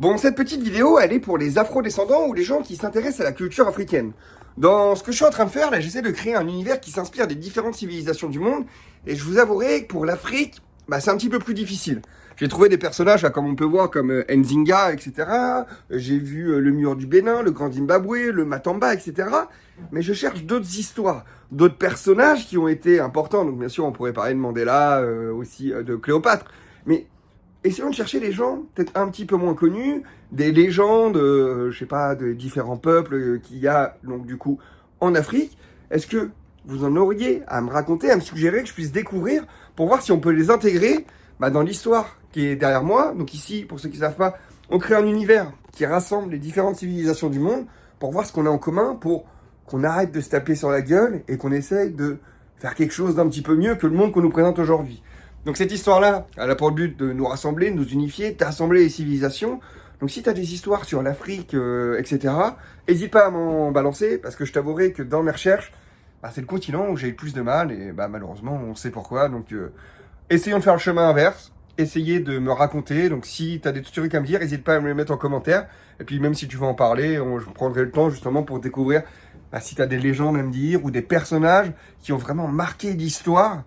Bon, cette petite vidéo, elle est pour les afro-descendants ou les gens qui s'intéressent à la culture africaine. Dans ce que je suis en train de faire, là, j'essaie de créer un univers qui s'inspire des différentes civilisations du monde. Et je vous avouerai que pour l'Afrique, c'est un petit peu plus difficile. J'ai trouvé des personnages, là, comme on peut voir, comme Nzinga, etc. J'ai vu le mur du Bénin, le Grand Zimbabwe, le Matamba, etc. Mais je cherche d'autres histoires, d'autres personnages qui ont été importants. Donc, bien sûr, on pourrait parler de Mandela, aussi de Cléopâtre. Mais essayons de chercher des gens peut-être un petit peu moins connus, des légendes, je sais pas, de différents peuples qu'il y a donc du coup en Afrique. Est-ce que vous en auriez à me raconter, à me suggérer que je puisse découvrir pour voir si on peut les intégrer dans l'histoire qui est derrière moi. Donc ici, pour ceux qui ne savent pas, on crée un univers qui rassemble les différentes civilisations du monde pour voir ce qu'on a en commun, pour qu'on arrête de se taper sur la gueule et qu'on essaye de faire quelque chose d'un petit peu mieux que le monde qu'on nous présente aujourd'hui. Donc cette histoire-là, elle a pour but de nous rassembler, de nous unifier, d'assembler les civilisations. Donc si tu as des histoires sur l'Afrique, etc., n'hésite pas à m'en balancer, parce que je t'avouerai que dans mes recherches, c'est le continent où j'ai le plus de mal, et malheureusement, on sait pourquoi. Donc essayons de faire le chemin inverse, essayez de me raconter. Donc si tu as des trucs à me dire, n'hésite pas à me les mettre en commentaire. Et puis même si tu veux en parler, je prendrai le temps justement pour découvrir si tu as des légendes à me dire, ou des personnages qui ont vraiment marqué l'histoire,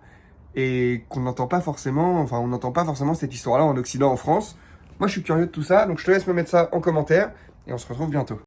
et qu'on n'entend pas forcément, on n'entend pas forcément cette histoire-là en Occident, en France. Moi, je suis curieux de tout ça, donc je te laisse me mettre ça en commentaire, et on se retrouve bientôt.